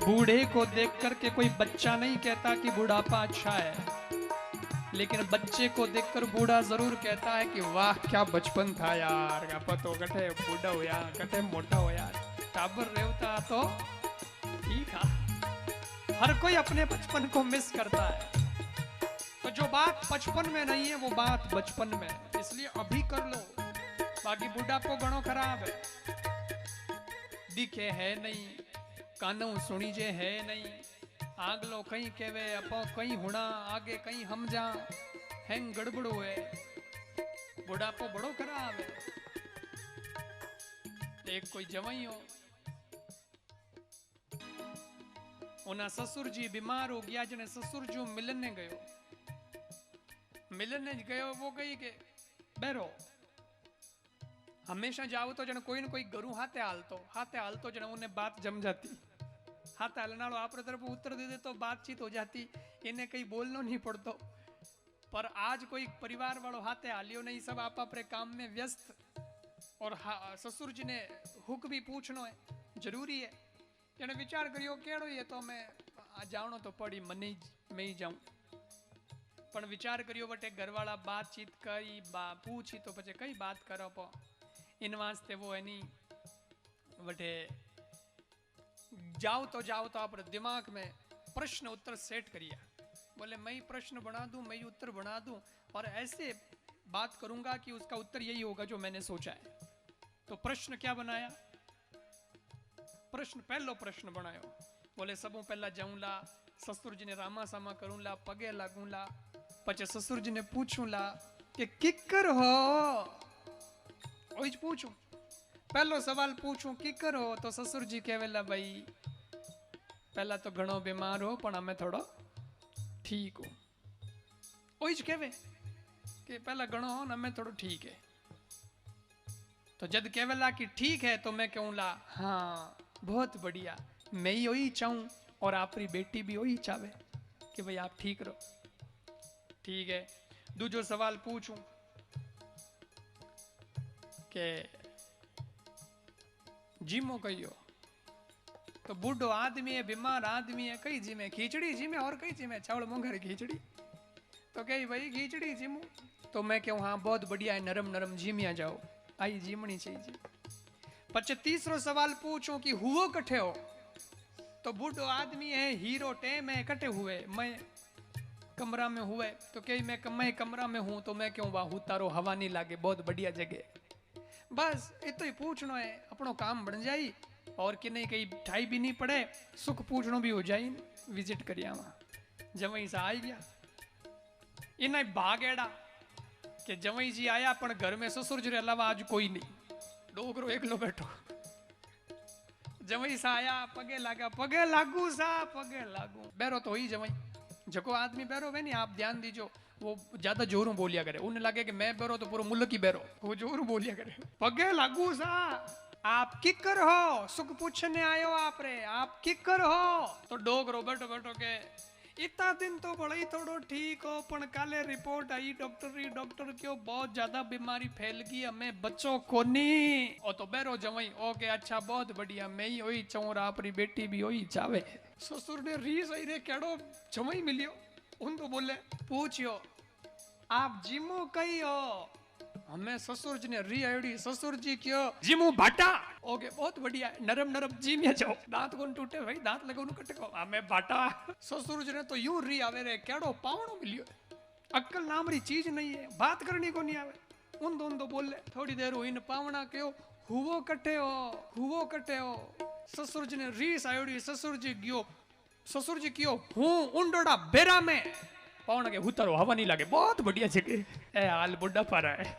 बूढ़े को देख करके कोई बच्चा नहीं कहता कि बुढ़ापा अच्छा है, लेकिन बच्चे को देखकर बूढ़ा जरूर कहता है कि वाह क्या बचपन था यार, क्या पतो कटे बूढ़ा हो यार, कटे मोटा हो यार, टाबर रेवता तो ठीक है। हर कोई अपने बचपन को मिस करता है। तो जो बात बचपन में नहीं है वो बात बचपन में, इसलिए अभी कर लो। बाकी बुढ़ापो घणो खराब है, दिखे है नहीं, कानों सुनी जे है नहीं, आगलो कहीं केवे अपो कहीं हुणा आगे कहीं हम जा हैंग गड़बड़ हुए, बुढ़ापो बड़ो खराब है। एक कोई जवाई हो, उना ससुर जी बीमार हो गया, जने ससुर जो मिलने गयो, वो गई के बैरो हमेशा जाओ तो जन कोई न कोई गरु हाथे हालतो जन उन्हें बात जम जाती, हाथ हलनाड़ो आपरे तरफ उत्तर दे दे तो बातचीत हो जाती, इन्हें कहीं बोलना नहीं पड़तो। पर आज कोई परिवार वालों हाथे हालियो नहीं, सब आप अपने काम में व्यस्त, और ससुर जी ने हुक भी पूछनो है, जरूरी है। जने विचार करियो केड़ो ये तो मैं जावनो तो पड़ी मने मैं ही जाऊं, पण विचार करियो बटे घरवाला बातचीत कई पूछी तो पछे कई बात करो पो, इन वास्ते वो एनी बटे जाओ तो आप दिमाग में प्रश्न उत्तर सेट करिए। बोले मैं ही प्रश्न बना दूं, मैं ही उत्तर बना दूं, और ऐसे बात करूंगा कि उसका उत्तर यही होगा जो मैंने सोचा है। तो प्रश्न क्या बनाया, पहलो प्रश्न बनायो। बोले सबों पहला जाऊंला, ससुर जी ने रामा सामा करूंला, पगे लागूंला, पचे ससुर जी ने पूछूंला कि किकर हो, ओज पूछूं, पहलो सवाल पूछूं किकर हो, तो ससुर जी कहेला भाई पहला तो घणो बीमार हो पण हमें थोड़ो ठीक हो, ओज कहे कि पहला घणो हो न हमें थोड़ो ठीक है। तो जद कहेला कि ठीक है तो मैं कहूंला हाँ बहुत बढ़िया, मैं ही वही चाहूं और आपरी बेटी भी वही चाहे कि भाई आप ठीक रहो, ठीक है। दूसरो सवाल पूछूं के जीमो कहियो, तो बूढ़ो आदमी है, बीमार आदमी है, कई जिमे खिचड़ी जिमे और कई जिमे चावल मुंगारी खिचड़ी, तो कही भाई खिचड़ी जिमू, तो मैं कहूँ हाँ बहुत बढ़िया है, नरम नरम जिमिया जाओ, आई जिमनी चाहिए। पचे तीसरो सवाल पूछो कि हुओ कठे हो, तो बूढ़ो आदमी है, हीरो टेम है, कटे हुए, मैं कमरा में हुए, तो कही मैं कमरा में हूं, तो मैं क्यों वाह तारो हवा नहीं लागे, बहुत बढ़िया जगह। बस इतो ही पूछनो है, अपनो काम बन जाई, और कि नहीं कहीं ठाई भी नहीं पड़े, सुख पूछनो भी हो जाए। विजिट करिया वहां जवई सा आई गया, इना भाग एड़ा कि जवई जी आया पण घर में ससुर जी रे अलावा आज कोई नहीं, डोगरो एकलो बैठो। जवई सा आया, पगे लागा, पगे लागू सा, पगे लागू, बैरो तो ही जवई, जको आदमी बैरो है नहीं, आप ध्यान दीजो, वो ज्यादा जोरों बोलिया करे, उन्हें लगे कि मैं बैरो तो पूरा मुल्क ही बैरो, वो जोरों बोलिया करे, पगे लागू सा, आप किकर हो, सुख पूछने आयो आप रे, आप किकर हो, तो डोगरो बैठो बैठो के इतना दिन तो बड़ा ही थोड़ो ठीक हो, पण काले रिपोर्ट आई डॉक्टर क्यों बहुत ज्यादा बीमारी फैल गई, हमें बच्चों को नहीं, ओ तो बैरो जवई ओके अच्छा बहुत बढ़िया, मैं ही वही चाहूं, आपरी बेटी भी वही चावे। ससुर ने री सही रे केड़ो जवई मिलियो, उन तो बोले पूछियो आप जिमो कही हो, हमें ससुर जी ने री आयोडी, ससुर जी क्यों जिमू भाटा, ओके बहुत बढ़िया, नरम नरम जिमिया जाओ, दांत कौन टूटे भाई, दांत लगे उन्हें कटे को, हमें भाटा। ससुर जी ने तो यूं री आवे रे केड़ो पावणो मिलियो, अक्कल नाम री चीज नहीं है, बात करनी को नहीं आवे, उन दो बोले। थोड़ी देर हुई, पावणा क्यों हुवो कटे हो, ससुर जी ने रीस आयोडी, ससुर जी क्यों हूं उंडोड़ा बेरा में, पावणा के उतारो हवा नहीं लागे, बहुत बढ़िया जगह, ए हाल बुढ़ा पारा है।